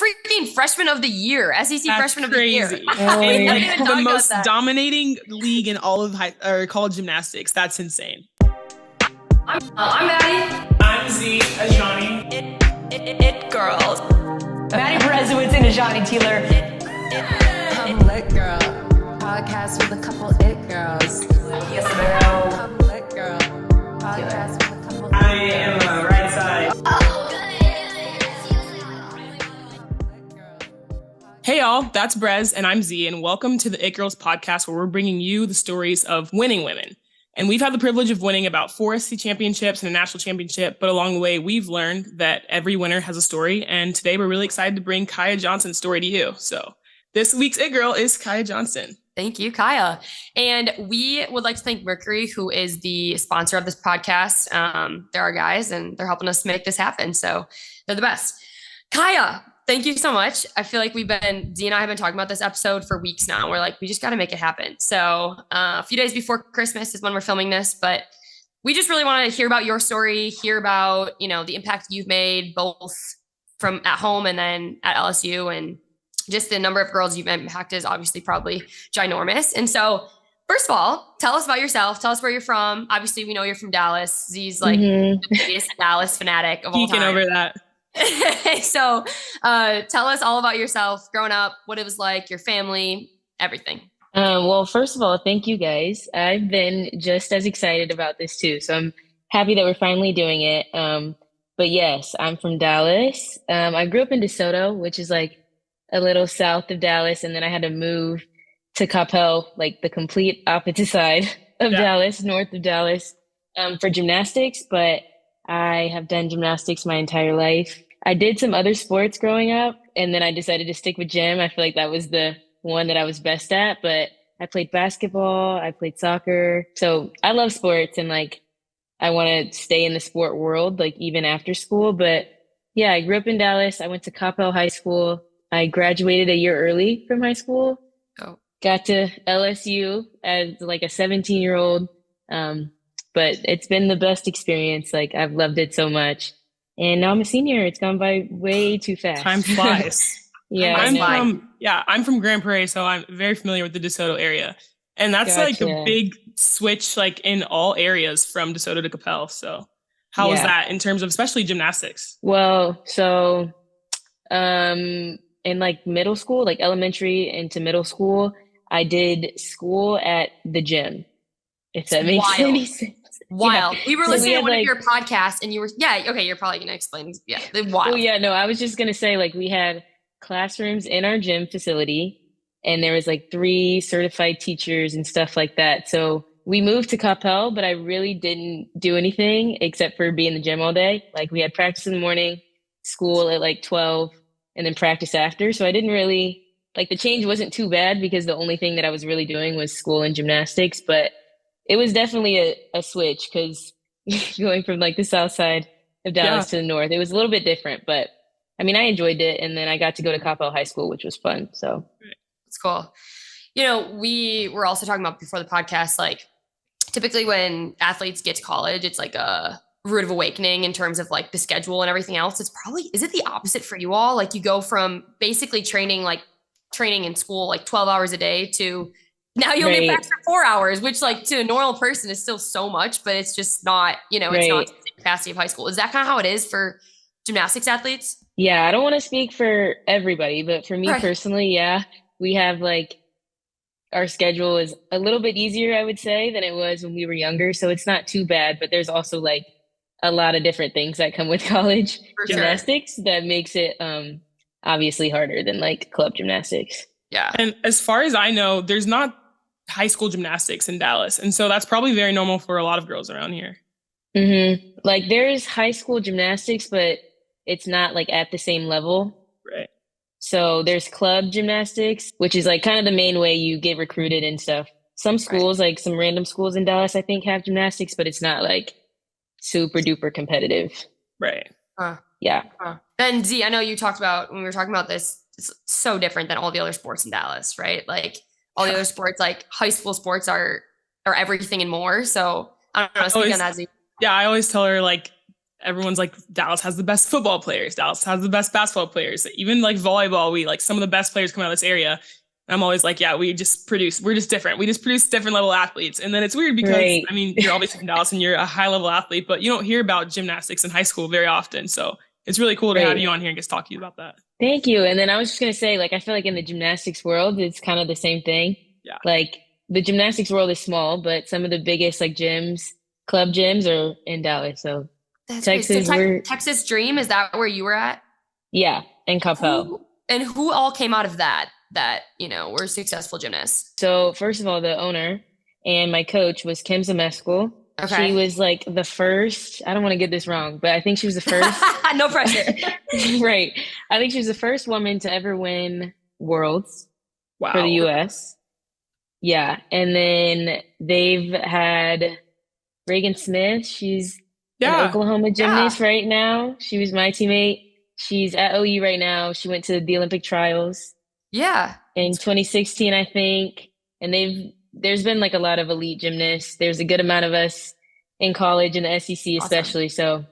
freaking freshman of the year, SEC That's freshman crazy. of the year. The most dominating league in all of college gymnastics. That's insane. I'm Maddie. I'm Azhani. It girls. Maddie, Berezowitz, and Azhani, Tealer. Come lit girl. Podcast with a couple it girls. Yes, ma'am. Come lit girl. Podcast with a couple. I am right side. Hey y'all, that's Brez and I'm Z, and welcome to the It Girls podcast, where we're bringing you the stories of winning women. And we've had the privilege of winning about 4 SEC championships and a national championship, but along the way, we've learned that every winner has a story. And today we're really excited to bring Kiya Johnson's story to you. So this week's It Girl is Kiya Johnson. Thank you, Kiya. And we would like to thank Mercury, who is the sponsor of this podcast. They're our guys and they're helping us make this happen. So they're the best. Kiya, thank you so much. I feel like Z and I have been talking about this episode for weeks now. We're like, we just got to make it happen. So a few days before Christmas is when we're filming this, but we just really want to hear about your story, hear about, the impact you've made both from at home and then at LSU, and just the number of girls you've impacted is obviously probably ginormous. And so first of all, tell us about yourself. Tell us where you're from. Obviously, we know you're from Dallas. Z's like the biggest Dallas fanatic of all time. Geeking over that. So tell us all about yourself, growing up, what it was like, your family, everything. Well, first of all, thank you guys. I've been just as excited about this too. So I'm happy that we're finally doing it. But yes, I'm from Dallas. I grew up in DeSoto, which is like a little south of Dallas. And then I had to move to Coppell, like the complete opposite side of Dallas, north of Dallas, for gymnastics. But I have done gymnastics my entire life. I did some other sports growing up, and then I decided to stick with gym. I feel like that was the one that I was best at, but I played basketball, I played soccer. So I love sports, and like, I want to stay in the sport world, like even after school. But yeah, I grew up in Dallas. I went to Coppell High School. I graduated a year early from high school. Oh. Got to LSU as like a 17-year-old. But it's been the best experience. Like, I've loved it so much. And now I'm a senior. It's gone by way too fast. Time flies. Yeah. I'm from Grand Prairie, so I'm very familiar with the DeSoto area. And that's like a big switch, like in all areas from DeSoto to Coppell. So how was that in terms of especially gymnastics? Well, so in like middle school, like elementary into middle school, I did school at the gym. If that makes any sense. Wild. Yeah. We were listening to one of your podcasts and you were, okay, you're probably going to explain. Yeah. Wild. Oh yeah, no, I was just going to say, like, we had classrooms in our gym facility and there was like 3 certified teachers and stuff like that. So we moved to Coppell, but I really didn't do anything except for be in the gym all day. Like, we had practice in the morning, school at like 12, and then practice after. So I didn't really, like, the change wasn't too bad because the only thing that I was really doing was school and gymnastics. But it was definitely a switch because going from like the south side of Dallas to the north, it was a little bit different. But I mean, I enjoyed it. And then I got to go to Coppell High School, which was fun. So it's cool. We were also talking about before the podcast, like typically when athletes get to college, it's like a route of awakening in terms of like the schedule and everything else. Is it the opposite for you all? Like, you go from basically training in school, like 12 hours a day to now you only have for 4 hours, which like to a normal person is still so much, but it's just not, it's not the same capacity of high school. Is that kind of how it is for gymnastics athletes? Yeah, I don't want to speak for everybody, but for me personally, we have like, our schedule is a little bit easier, I would say, than it was when we were younger. So it's not too bad, but there's also like a lot of different things that come with college gymnastics that makes it obviously harder than like club gymnastics. Yeah. And as far as I know, there's not high school gymnastics in Dallas. And so that's probably very normal for a lot of girls around here. Mm-hmm. Like, there's high school gymnastics, but it's not like at the same level. Right. So there's club gymnastics, which is like kind of the main way you get recruited and stuff. Some schools, like some random schools in Dallas, I think have gymnastics, but it's not like super duper competitive. Right. Yeah. Then Z, I know you talked about when we were talking about this, it's so different than all the other sports in Dallas, right? Like all the other sports, like high school sports are everything and more. So I don't know. Speak on that, Z. Yeah, I always tell her, like, everyone's like, Dallas has the best football players. Dallas has the best basketball players. Even like volleyball, we like some of the best players come out of this area. And I'm always like, yeah, we're just different. We just produce different level athletes. And then it's weird because, Right. I mean, you're obviously from Dallas and you're a high level athlete, but you don't hear about gymnastics in high school very often. So it's really cool to have Right. you on here and get to talk to you about that. Thank you. And then I was just going to say, like, I feel like in the gymnastics world, it's kind of the same thing. Yeah. Like the gymnastics world is small, but some of the biggest like club gyms are in Dallas. So That's Texas, great. So Texas Dream, is that where you were at? yeah, and Capel. Who all came out of that, were successful gymnasts? So first of all, the owner and my coach was Kim Zemeskal. Okay. She was like the first, I don't want to get this wrong, but I think she was the first. No pressure. Right. I think she was the first woman to ever win Worlds for the US. Yeah. And then they've had Reagan Smith. She's an Oklahoma gymnast right now. She was my teammate. She's at OU right now. She went to the Olympic trials. Yeah. In 2016, I think. And there's been like a lot of elite gymnasts. There's a good amount of us in college in the SEC, especially. So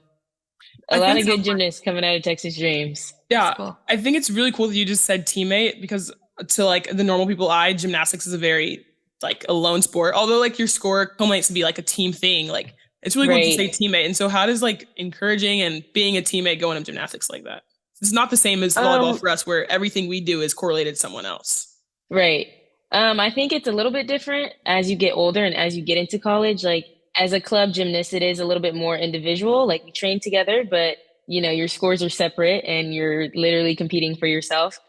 a lot of good gymnasts coming out of Texas Dreams. Yeah. Cool. I think it's really cool that you just said teammate, because to like the normal people eye, gymnastics is a very like a lone sport. Although like your sport culminates to be like a team thing. Like it's really cool to say teammate. And so how does like encouraging and being a teammate go into gymnastics like that? It's not the same as volleyball for us, where everything we do is correlated to someone else. Right. I think it's a little bit different as you get older and as you get into college. Like as a club gymnast, it is a little bit more individual. Like we train together, but your scores are separate and you're literally competing for yourself.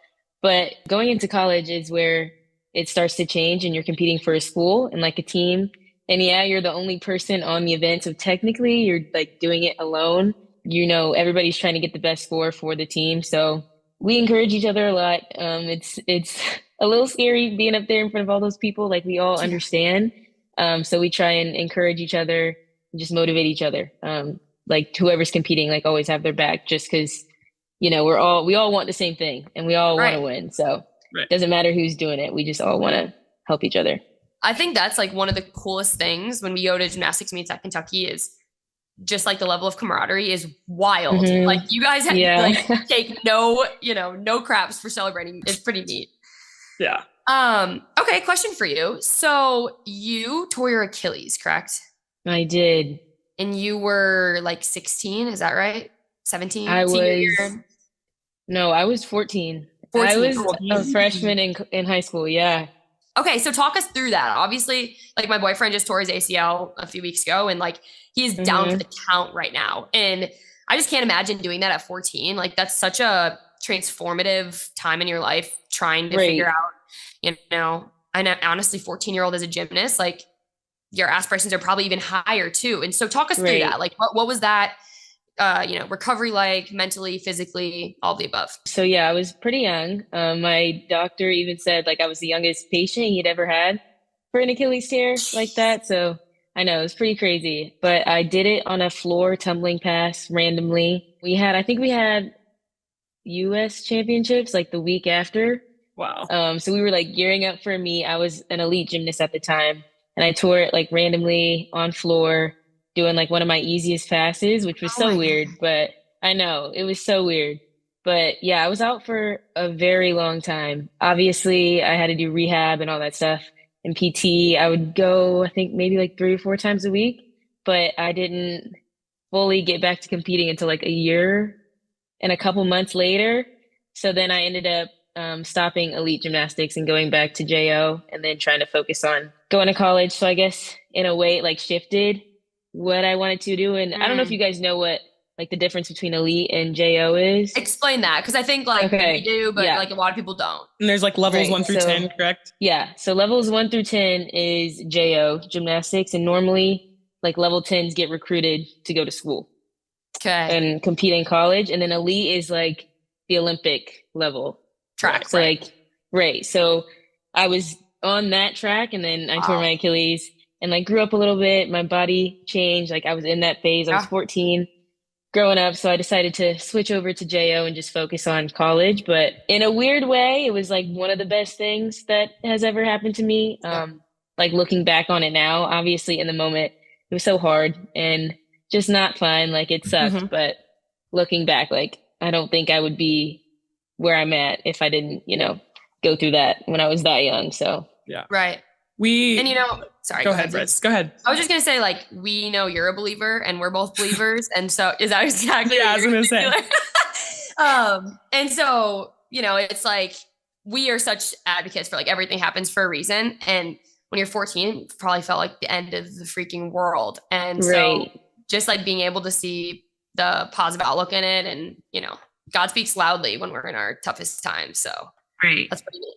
But going into college is where it starts to change and you're competing for a school and like a team. And yeah, you're the only person on the event. So technically you're like doing it alone. Everybody's trying to get the best score for the team. So we encourage each other a lot. It's a little scary being up there in front of all those people. Like we all understand. So we try and encourage each other and just motivate each other. Like whoever's competing, like always have their back, just because, we all want the same thing and we all want to win. So it doesn't matter who's doing it. We just all want to help each other. I think that's like one of the coolest things when we go to gymnastics meets at Kentucky is just like the level of camaraderie is wild. Mm-hmm. Like you guys take no craps for celebrating. It's pretty neat. Yeah. Okay. Question for you. So you tore your Achilles, correct? I did. And you were like 16. Is that right? 17? I was 14. 14. I was a freshman in high school. Yeah. Okay. So talk us through that. Obviously, like my boyfriend just tore his ACL a few weeks ago and like he's down for the count right now. And I just can't imagine doing that at 14. Like that's such a transformative time in your life trying to figure out, I know honestly 14-year-old as a gymnast, like your aspirations are probably even higher too. And so talk us through that. Like what was that, recovery like mentally, physically, all the above? So yeah, I was pretty young. My doctor even said like I was the youngest patient he'd ever had for an Achilles tear like that. So I know it was pretty crazy, but I did it on a floor tumbling pass randomly. I think we had US championships like the week after. Wow. So we were like gearing up for a meet. I was an elite gymnast at the time and I tore it like randomly on floor doing like one of my easiest passes, which was so weird, but I know it was so weird. But yeah, I was out for a very long time. Obviously I had to do rehab and all that stuff. And PT, I would go, I think maybe like 3 or 4 times a week, but I didn't fully get back to competing until like a year and a couple months later. So then I ended up stopping elite gymnastics and going back to JO and then trying to focus on going to college. So I guess in a way it like shifted what I wanted to do. And I don't know if you guys know what like the difference between elite and JO is. Explain that, because I think like we do, but like a lot of people don't. And there's like levels 1 through 10, correct? Yeah. So levels 1 through 10 is JO gymnastics, and normally like level 10s get recruited to go to school and compete in college. And then elite is like the Olympic level track. So so I was on that track, and then I tore my Achilles and like grew up a little bit. My body changed. Like I was in that phase. I was 14 growing up. So I decided to switch over to JO and just focus on college. But in a weird way, it was like one of the best things that has ever happened to me. Like looking back on it now, obviously in the moment, it was so hard. And just not fun. Like it sucked, Mhm. but looking back, like I don't think I would be where I'm at if I didn't, go through that when I was that young. So Yeah. Right. We And sorry, go ahead, Zee. Brez. Go ahead. I was just gonna say, like, we know you're a believer and we're both believers. And so is that exactly Yeah, what I was you're gonna say. Taylor? And so, it's like we are such advocates for like everything happens for a reason. And when you're 14, it probably felt like the end of the freaking world. And so right. just like being able to see the positive outlook in it, and God speaks loudly when we're in our toughest times. So that's pretty neat.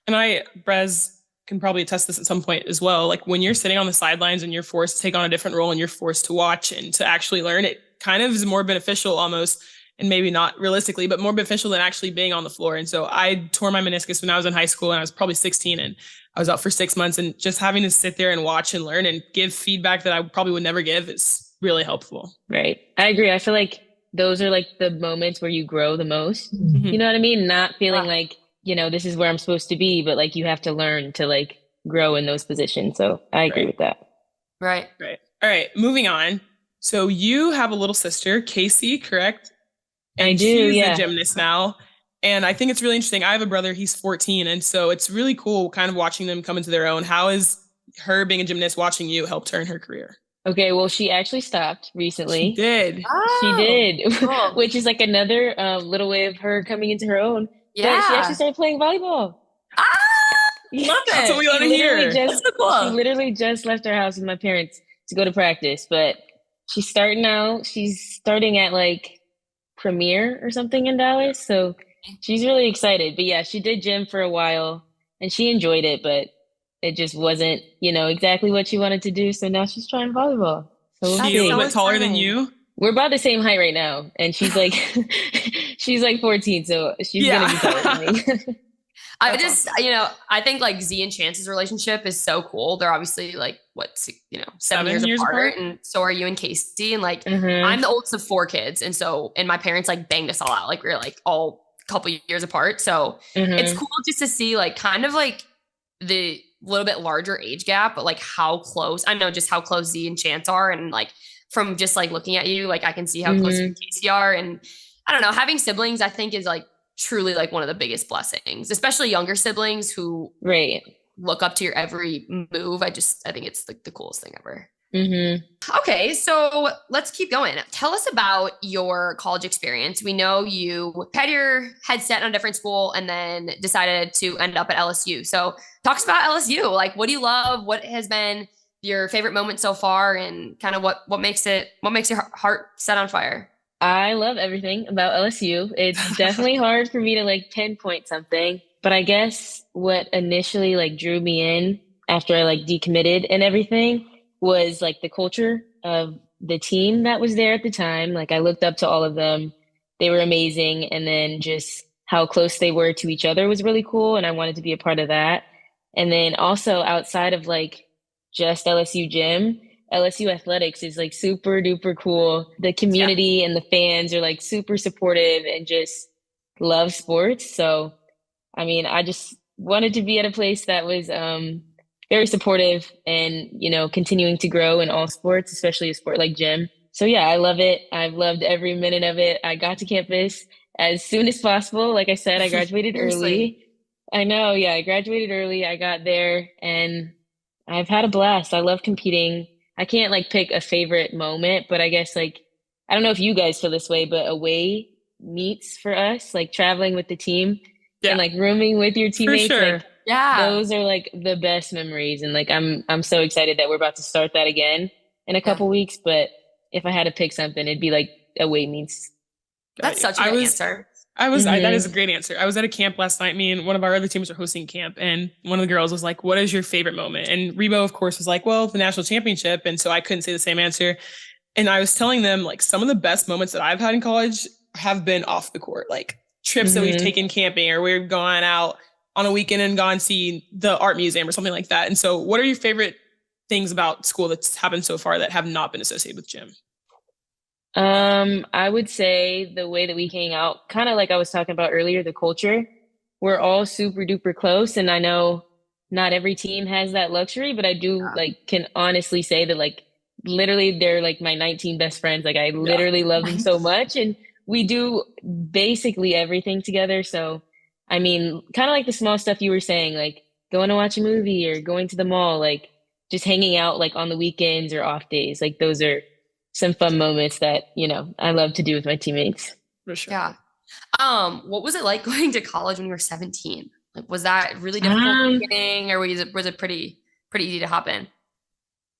And Brez can probably attest this at some point as well. Like when you're sitting on the sidelines and you're forced to take on a different role and you're forced to watch and to actually learn, it kind of is more beneficial almost, and maybe not realistically, but more beneficial than actually being on the floor. And so I tore my meniscus when I was in high school and I was probably 16 and I was out for 6 months, and just having to sit there and watch and learn and give feedback that I probably would never give is really helpful. Right. I agree. I feel like those are like the moments where you grow the most. Mhm. You know what I mean? Not feeling like, this is where I'm supposed to be, but like you have to learn to like grow in those positions. So I agree with that. Right. Right. All right. Moving on. So you have a little sister, Casey, correct? And I do, she's yeah. a gymnast now. And I think it's really interesting. I have a brother, he's 14. And so it's really cool kind of watching them come into their own. How is her being a gymnast, watching you helped her in her career? Okay, well, she actually stopped recently. She did. She did, cool. which is like another little way of her coming into her own. Yeah. But she actually started playing volleyball. Love That's it. what we want to hear. That's so cool. She literally just left her house with my parents to go to practice, but she's starting now. She's starting at like Premier or something in Dallas. So she's really excited. But yeah, she did gym for a while and she enjoyed it, but it just wasn't, exactly what she wanted to do. So now she's trying volleyball. So we'll She's see. a little bit taller than exciting. you. We're about the same height right now. And she's like, she's like 14. So she's going to be taller than me. I just, I think like Z and Chance's relationship is so cool. They're obviously like, 7 years apart. And so are you and Casey. And like, I'm the oldest of 4 kids. And my parents like banged us all out. Like we were like all a couple years apart. So it's cool just to see like kind of like the little bit larger age gap, but like how close, I know just how close Z and Chance are. And like, from just like looking at you, like I can see how close you and Casey are. And I don't know, having siblings, I think is like truly like one of the biggest blessings, especially younger siblings who look up to your every move. I think it's like the coolest thing ever. Okay, so let's keep going. Tell us about your college experience. We know you had your head set on a different school and then decided to end up at LSU. So talk to us about LSU. Like, what do you love? What has been your favorite moment so far, and kind of what makes your heart set on fire? I love everything about LSU. It's definitely hard for me to like pinpoint something, but I guess what initially like drew me in after I like decommitted and everything was like the culture of the team that was there at the time. Like I looked up to all of them. They were amazing. And then just how close they were to each other was really cool. And I wanted to be a part of that. And then also outside of like just LSU gym, LSU athletics is like super duper cool. The community and the fans are like super supportive and just love sports. So, I mean, I just wanted to be at a place that was very supportive and, continuing to grow in all sports, especially a sport like gym. So yeah, I love it. I've loved every minute of it. I got to campus as soon as possible. Like I said, I graduated early. I know. Yeah, I graduated early. I got there and I've had a blast. I love competing. I can't like pick a favorite moment, but I guess like, I don't know if you guys feel this way, but away meets for us, like traveling with the team and like rooming with your teammates. For sure. Like, those are like the best memories. And like, I'm so excited that we're about to start that again in a couple weeks. But if I had to pick something, it'd be like away meets. That's such a good answer. That is a great answer. I was at a camp last night. Me and one of our other teams were hosting camp, and one of the girls was like, "What is your favorite moment?" And Rebo, of course, was like, "Well, the national championship." And so I couldn't say the same answer. And I was telling them like some of the best moments that I've had in college have been off the court, like trips that we've taken camping, or we've gone out on a weekend and gone see the art museum or something like that. And so, what are your favorite things about school that's happened so far that have not been associated with gym? I would say the way that we hang out, kind of like I was talking about earlier, the culture, we're all super duper close. And I know not every team has that luxury, but I do like can honestly say that like literally they're like my 19 best friends. Like I literally love them so much, and we do basically everything together. So, I mean, kind of like the small stuff you were saying, like going to watch a movie or going to the mall, like just hanging out like on the weekends or off days. Like those are some fun moments that, I love to do with my teammates. For sure. Yeah. What was it like going to college when you were 17? Like, was that really difficult at the beginning, or was it pretty easy to hop in?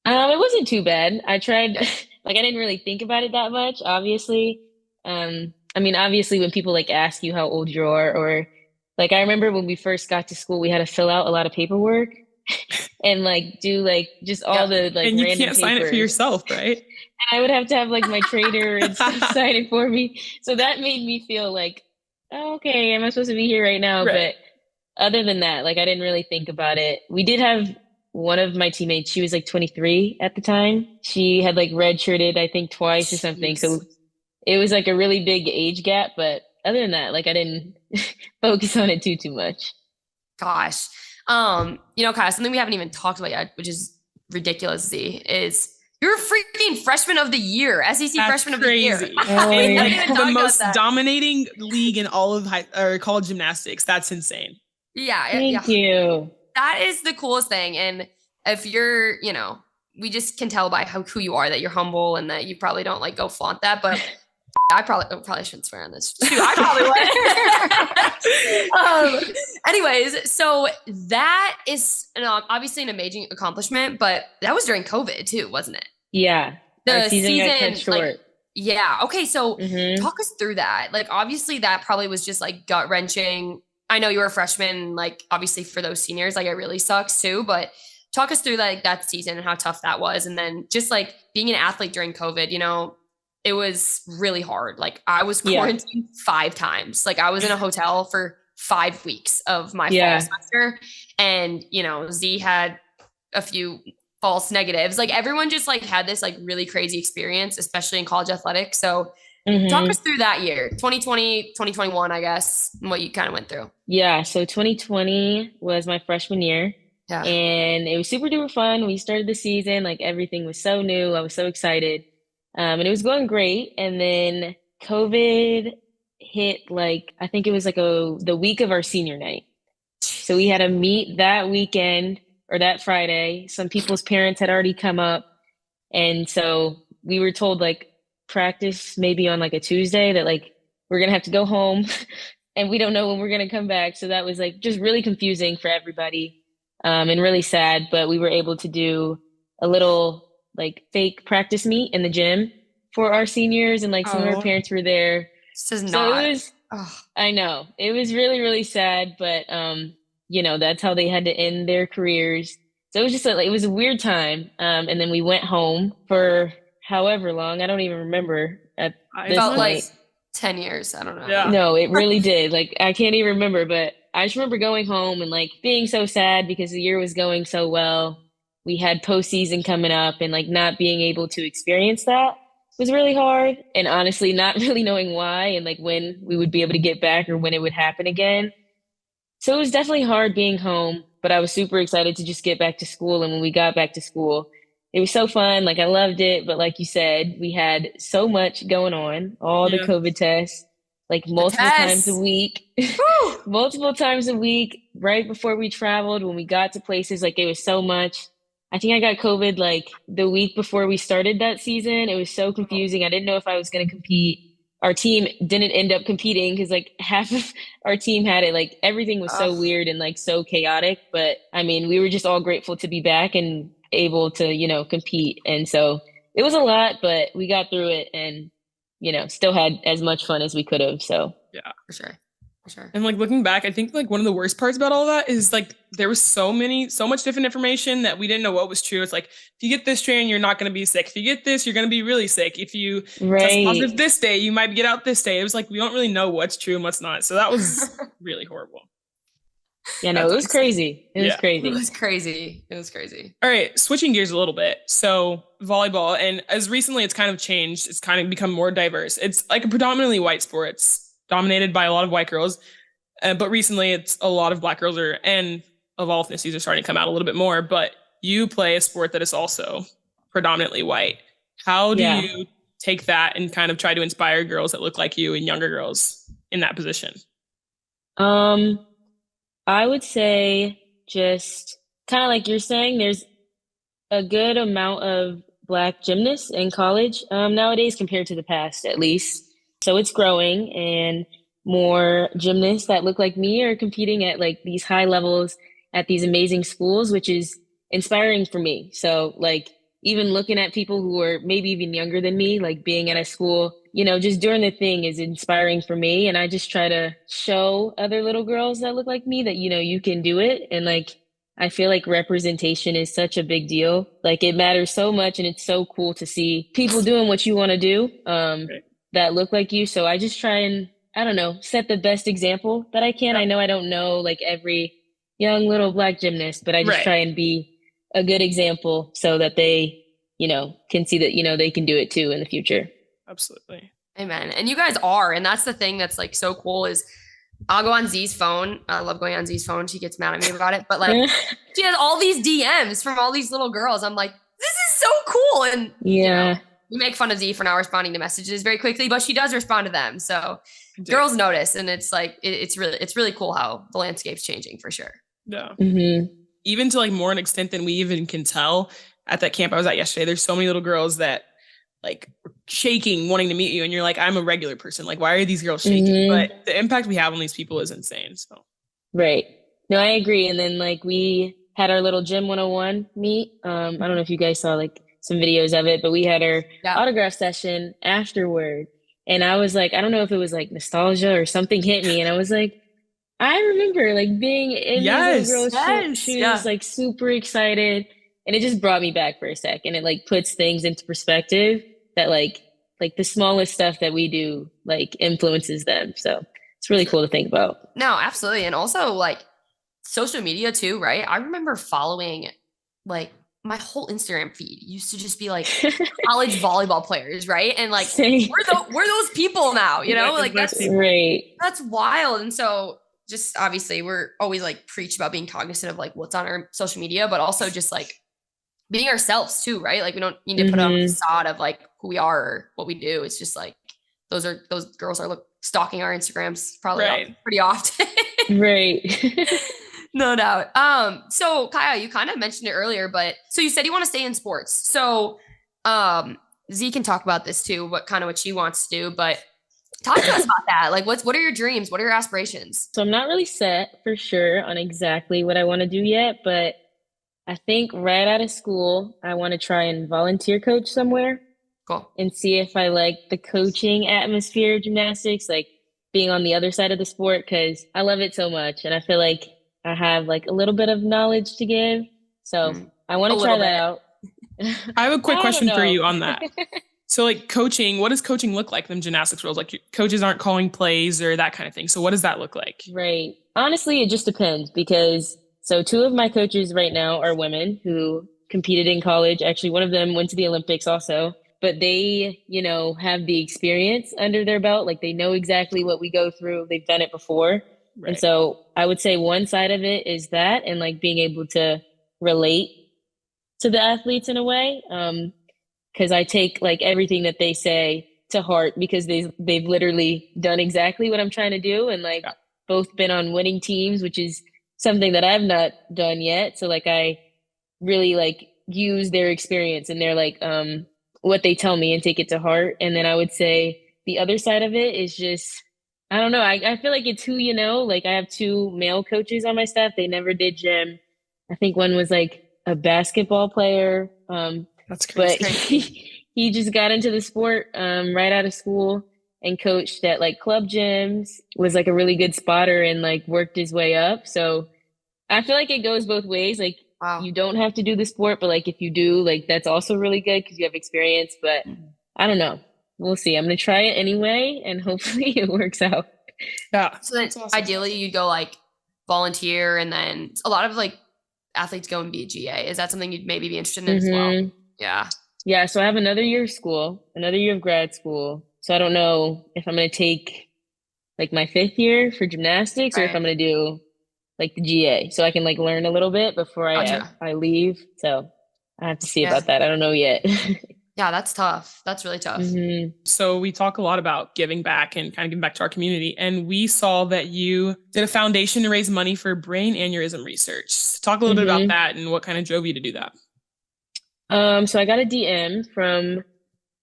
It wasn't too bad. I tried, like, I didn't really think about it that much, obviously. I mean, obviously when people like ask you how old you are, or like, I remember when we first got to school, we had to fill out a lot of paperwork and like do like just all the like and you random can't sign it for papers. yourself, right? And I would have to have like my trainer and stuff sign it for me. So that made me feel like, oh, okay, am I supposed to be here right now? Right. But other than that, like I didn't really think about it. We did have one of my teammates, she was like 23 at the time. She had like redshirted, I think twice or something. So it was like a really big age gap. But other than that, like I didn't focus on it too much. Gosh. Kind of something we haven't even talked about yet, which is ridiculous, Z, is you're a freaking freshman of the year, SEC That's freshman crazy. of the year. Oh, yeah. Even The talk most about that. dominating league in all of college gymnastics. That's insane. Yeah. Thank you. That is the coolest thing. And if you're, we just can tell by who you are that you're humble and that you probably don't like go flaunt that. But I probably shouldn't swear on this. Shoot, I probably would. Anyways, so that is obviously an amazing accomplishment, but that was during COVID too, wasn't it? Yeah. The Our season got cut short. like, yeah. Okay. So Mhm. talk us through that. Like, obviously that probably was just like gut wrenching. I know you were a freshman, like obviously for those seniors, like it really sucks too, but talk us through like that season and how tough that was. And then just like being an athlete during COVID, it was really hard. Like I was quarantined 5 times. Like I was in a hotel for 5 weeks of my fall semester. And, Z had a few false negatives. Like everyone just like had this like really crazy experience, especially in college athletics. So talk us through that year, 2020, 2021, I guess, and what you kind of went through. Yeah. So 2020 was my freshman year. Yeah. And it was super duper fun. We started the season, like everything was so new. I was so excited. And it was going great. And then COVID hit, like, I think it was like the week of our senior night. So we had to meet that weekend or that Friday. Some people's parents had already come up. And so we were told like practice maybe on like a Tuesday that like we're going to have to go home and we don't know when we're going to come back. So that was like just really confusing for everybody. And really sad, but we were able to do a little like fake practice meet in the gym for our seniors, and like some of our parents were there. This is So not. it was, I know it was really, really sad, but that's how they had to end their careers. So it was just it was a weird time. And then we went home for however long, I don't even remember at I this felt point. like 10 years. I don't know. Yeah. No, it really did. Like, I can't even remember, but I just remember going home and like being so sad because the year was going so well. We had postseason coming up, and like not being able to experience that was really hard. And honestly, not really knowing why and like when we would be able to get back or when it would happen again. So it was definitely hard being home, but I was super excited to just get back to school. And when we got back to school, it was so fun. Like I loved it. But like you said, we had so much going on, all the COVID tests, like multiple times a week, multiple times a week, right before we traveled, when we got to places, like it was so much. I think I got COVID like the week before we started that season. It was so confusing. I didn't know if I was going to compete. Our team didn't end up competing because like half of our team had it. Like everything was so weird and like so chaotic. But I mean, we were just all grateful to be back and able to, compete. And so it was a lot, but we got through it and, still had as much fun as we could have. So yeah, for sure. And like looking back, I think like one of the worst parts about all that is like there was so much different information that we didn't know what was true. It's like, if you get this strain, you're not going to be sick. If you get this, you're going to be really sick. If you test positive this day, you might get out this day. It was like, we don't really know what's true and what's not. So that was really horrible. Yeah, no, it was crazy. It was crazy. It was crazy. It was crazy. All right, switching gears a little bit. So volleyball, and as recently it's kind of changed. It's kind of become more diverse. It's like a predominantly white sport. It's dominated by a lot of white girls. But recently it's a lot of black girls and of all ethnicities are starting to come out a little bit more. But you play a sport that is also predominantly white. How do Yeah. you take that and kind of try to inspire girls that look like you and younger girls in that position? I would say just kind of like you're saying, there's a good amount of Black gymnasts in college nowadays compared to the past, at least. So it's growing, and more gymnasts that look like me are competing at like these high levels at these amazing schools, which is inspiring for me. So like even looking at people who are maybe even younger than me, like being at a school, just doing the thing is inspiring for me. And I just try to show other little girls that look like me that, you can do it. And like, I feel like representation is such a big deal. Like it matters so much, and it's so cool to see people doing what you want to do that look like you. So I just try and, I don't know, set the best example that I can. I know I don't know like every young little Black gymnast, but I just try and be a good example so that they, can see that, they can do it too in the future. Absolutely. Amen. And you guys are. And that's the thing that's like so cool is I'll go on Z's phone. I love going on Z's phone. She gets mad at me about it. But like she has all these DMs from all these little girls. I'm like, this is so cool. And yeah. We make fun of Z for not responding to messages very quickly, but she does respond to them. So girls notice. And it's like, it's really cool how the landscape's changing for sure. Yeah. Mm-hmm. Even to like more an extent than we even can tell at that camp I was at yesterday, there's so many little girls that like shaking, wanting to meet you. And you're like, I'm a regular person. Like, why are these girls shaking? Mm-hmm. But the impact we have on these people is insane. So. Right. No, I agree. And then like we had our little Gym 101 meet. I don't know if you guys saw like some videos of it, but we had our autograph session afterward. And I was like, I don't know if it was like nostalgia or something hit me. And I was like, I remember like being in these little girls' shoes, like super excited. And it just brought me back for a sec. And it like puts things into perspective that like the smallest stuff that we do like influences them. So it's really cool to think about. No, absolutely. And also like social media too, right? I remember following like my whole Instagram feed used to just be like college volleyball players, right? And like we're those people now, like that's wild. And so just obviously we're always like preach about being cognizant of like what's on our social media, but also just like being ourselves too, right? Like we don't need to put on a facade of like who we are or what we do. It's just like those girls are stalking our Instagrams probably pretty often. Right. No doubt. So Kiya, you kind of mentioned it earlier, but so you said you want to stay in sports. So Z can talk about this too, what she wants to do, but talk to us about that. Like what are your dreams? What are your aspirations? So I'm not really set for sure on exactly what I want to do yet, but I think right out of school, I want to try and volunteer coach somewhere. Cool. And see if I like the coaching atmosphere of gymnastics, like being on the other side of the sport, because I love it so much. And I feel like I have like a little bit of knowledge to give. So I want to try that out. I have a quick question for you on that. So like coaching, what does coaching look like in them gymnastics roles? Like coaches aren't calling plays or that kind of thing. So what does that look like? Right. Honestly, it just depends because so two of my coaches right now are women who competed in college. Actually, one of them went to the Olympics also, but they, have the experience under their belt. Like they know exactly what we go through. They've done it before. Right. And so I would say one side of it is that and like being able to relate to the athletes in a way. Because I take like everything that they say to heart because they've literally done exactly what I'm trying to do and like both been on winning teams, which is something that I've not done yet. So like I really like use their experience and their like what they tell me and take it to heart. And then I would say the other side of it is just I don't know. I feel like it's who like I have two male coaches on my staff. They never did gym. I think one was like a basketball player. That's crazy. But he just got into the sport right out of school and coached at like club gyms, was like a really good spotter and like worked his way up. So I feel like it goes both ways. Like you don't have to do the sport, but like if you do, like that's also really good because you have experience. But I don't know. We'll see. I'm going to try it anyway and hopefully it works out. Yeah. So then ideally you'd go like volunteer and then a lot of like athletes go and be a GA. Is that something you'd maybe be interested in as well? Yeah. Yeah. So I have another year of school, another year of grad school. So I don't know if I'm going to take like my 5th year for gymnastics or if I'm going to do like the GA so I can like learn a little bit before I leave. So I have to see Yeah. about that. I don't know yet. Yeah, that's tough. That's really tough. So we talk a lot about giving back and kind of giving back to our community. And we saw that you did a foundation to raise money for brain aneurysm research. Talk a little bit about that and what kind of drove you to do that. So I got a DM from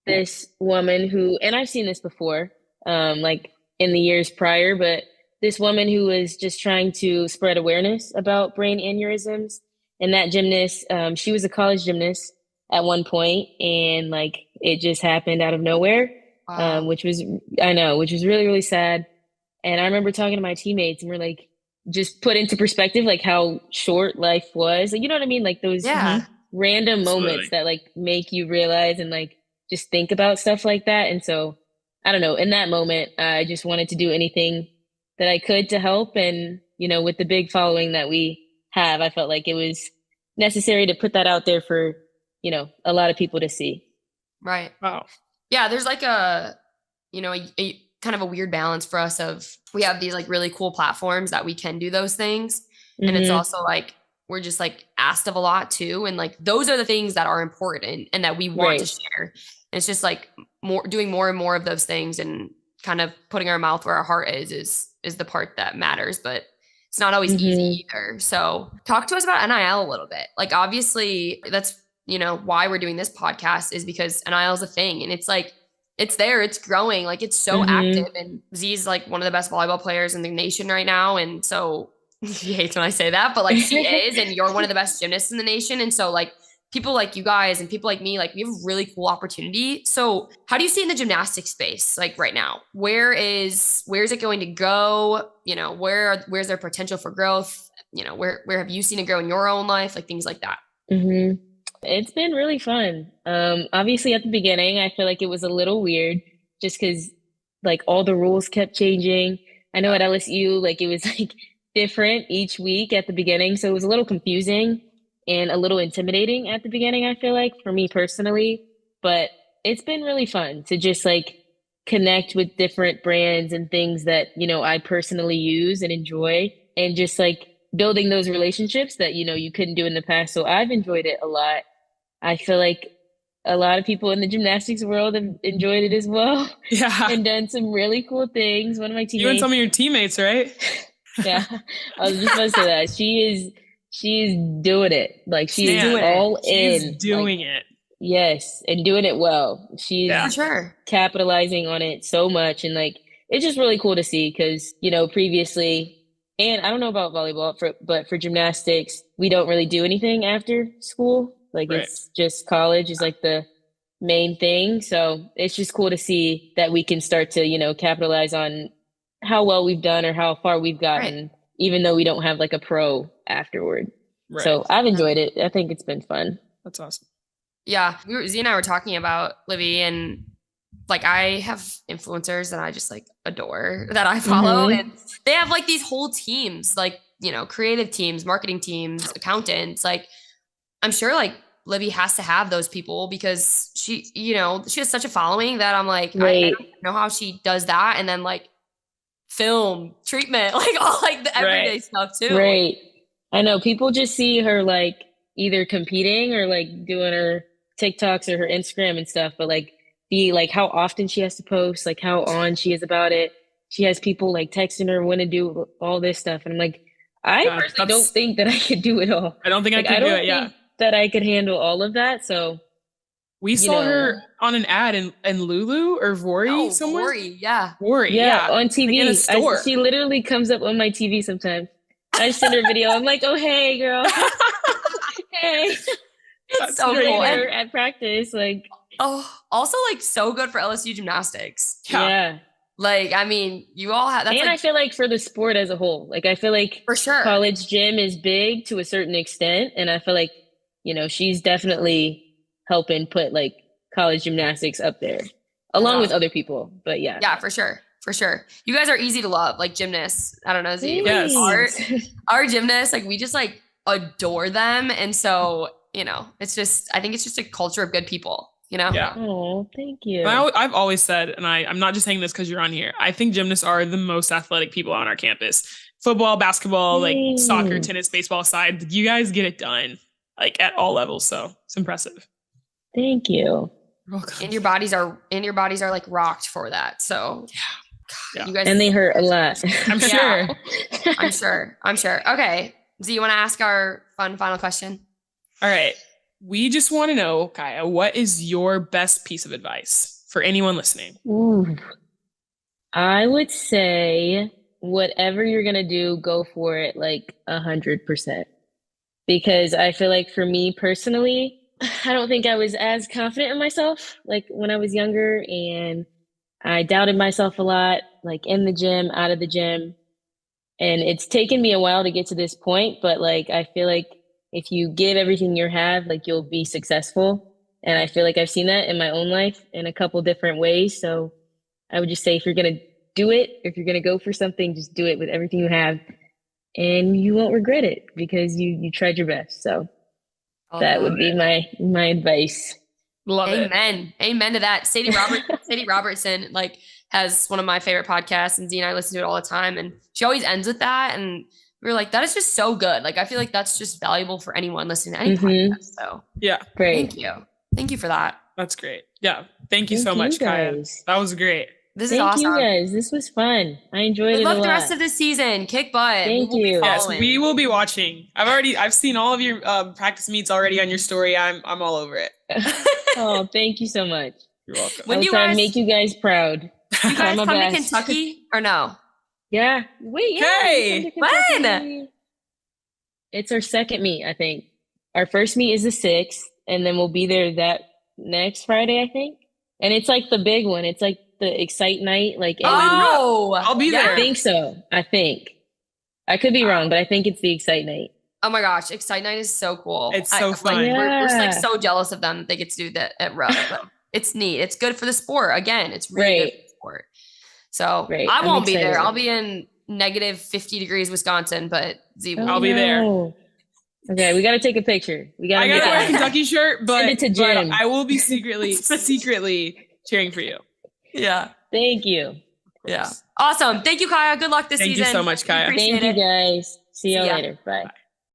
this woman who, and I've seen this before, like in the years prior, but this woman who was just trying to spread awareness about brain aneurysms. And that gymnast, she was a college gymnast at one point, and like it just happened out of nowhere, which was really, really sad. And I remember talking to my teammates, and we're like, just put into perspective, like how short life was. Like, you know what I mean? Like those random moments that like make you realize and like just think about stuff like that. And so, I don't know, in that moment, I just wanted to do anything that I could to help. And, you know, with the big following that we have, I felt like it was necessary to put that out there for, you know, a lot of people to see. Right. Wow. Yeah, there's like a kind of a weird balance for us of we have these like really cool platforms that we can do those things. And it's also like we're just like asked of a lot too. And like those are the things that are important and that we want to share. And it's just like doing more and more of those things and kind of putting our mouth where our heart is the part that matters. But it's not always easy either. So talk to us about NIL a little bit. Like obviously that's, you know, why we're doing this podcast is because NIL is a thing, and it's like, it's there, it's growing, like it's so active, and Z's like one of the best volleyball players in the nation right now. And so he hates when I say that, but like she is, and you're one of the best gymnasts in the nation. And so like people like you guys and people like me, like we have a really cool opportunity. So how do you see in the gymnastics space, like right now, where is it going to go? You know, where's there potential for growth? You know, where have you seen it grow in your own life? Like things like that. It's been really fun. Obviously at the beginning, I feel like it was a little weird just because like all the rules kept changing. I know at LSU, like it was like different each week at the beginning. So it was a little confusing and a little intimidating at the beginning, I feel like, for me personally. But it's been really fun to just like connect with different brands and things that, you know, I personally use and enjoy, and just like building those relationships that, you know, you couldn't do in the past. So I've enjoyed it a lot. I feel like a lot of people in the gymnastics world have enjoyed it as well. Yeah. And done some really cool things. One of my teammates. You and some of your teammates, right? Yeah. I was just about to say that. She is doing it. Like she's all in. She's doing it. Yes. And doing it well. She's For sure capitalizing on it so much. And like, it's just really cool to see because, you know, previously, and I don't know about volleyball, but for gymnastics, we don't really do anything after school. Like it's just college is like the main thing. So it's just cool to see that we can start to, you know, capitalize on how well we've done or how far we've gotten, even though we don't have like a pro afterward. So I've enjoyed it. I think it's been fun. That's awesome. Yeah. Z and I were talking about Livy, and like I have influencers that I just like adore that I follow, and they have like these whole teams, like, you know, creative teams, marketing teams, accountants. Like I'm sure like Livy has to have those people because she, you know, she has such a following that I'm like, I don't know how she does that. And then like film treatment, like all like the everyday stuff too. Right. I know people just see her like either competing or like doing her TikToks or her Instagram and stuff, but like how often she has to post, like how on she is about it. She has people like texting her when to do all this stuff. And I'm like, I personally don't think that I could do it all. I don't think like, I could do it. Think that I could handle all of that. So we saw her on an ad in Lulu or Vori somewhere. Vori, yeah. On TV. In a store. She literally comes up on my TV sometimes. I send her a video. I'm like, oh, hey, girl. Hey. It's so cool. At practice, like. Oh, also like so good for LSU gymnastics. Yeah. Like, I mean, you all have, that's and like, I feel like for the sport as a whole, like I feel like for sure college gym is big to a certain extent. And I feel like, you know, she's definitely helping put like college gymnastics up there along with other people. But yeah. Yeah, for sure. For sure. You guys are easy to love, like gymnasts. I don't know. Yes. Our gymnasts, like we just like adore them. And so, you know, it's just, I think it's just a culture of good people. You know? Yeah. Oh, thank you. I've always said, and I'm not just saying this because you're on here, I think gymnasts are the most athletic people on our campus. Football, basketball, like soccer, tennis, baseball aside, you guys get it done. like at all levels. So it's impressive. Thank you. And your bodies are like rocked for that. So Yeah. you guys, And they hurt a lot. I'm Yeah. sure. I'm sure. Okay. Do you want to ask our fun final question? All right. We just want to know, Kiya, what is your best piece of advice for anyone listening? Ooh. I would say whatever you're going to do, go for it like 100%. Because I feel like for me personally, I don't think I was as confident in myself like when I was younger, and I doubted myself a lot, like in the gym, out of the gym. And it's taken me a while to get to this point, but like I feel like if you give everything you have, like you'll be successful. And I feel like I've seen that in my own life in a couple different ways. So I would just say if you're going to do it, if you're going to go for something, just do it with everything you have, and you won't regret it because you tried your best. So that would be my advice. Love it. Amen to that. Sadie Robertson like has one of my favorite podcasts, and Z and I listen to it all the time. And she always ends with that. And we were like, that is just so good. Like, I feel like that's just valuable for anyone listening to any podcast. So yeah. Great. Thank you for that. That's great. Yeah. Thank you so much, Kiya. That was great. This is awesome. Thank you guys. This was fun. I enjoyed it a lot. Good luck the rest of the season. Kick butt. Thank you. Yes, we will be watching. I've seen all of your practice meets already on your story. I'm all over it. Oh, thank you so much. You're welcome. When I'll try to make you guys proud. You guys come to Kentucky or no? Yeah. Wait. Yeah. Hey, when? It's our second meet, I think. Our first meet is the 6th, and then we'll be there that next Friday, I think. And it's like the big one. It's like the Excite Night. Like, I'll be there. I think so. I think. I could be wrong, but I think it's the Excite Night. Oh my gosh, Excite Night is so cool. It's so fun. Like, we're just like so jealous of them that they get to do that at Rupp. But it's neat. It's good for the sport. Again, it's really good for the sport. So I won't be there. I'll be in negative 50 degrees Wisconsin, but Z will. I'll be there. Okay, we got to take a picture. I got to wear a Kentucky shirt, but I will be secretly cheering for you. Yeah. Thank you. Yeah. Awesome. Thank you, Kiya. Good luck this season. Thank you so much, Kiya. Thank you, guys. See you later. Bye.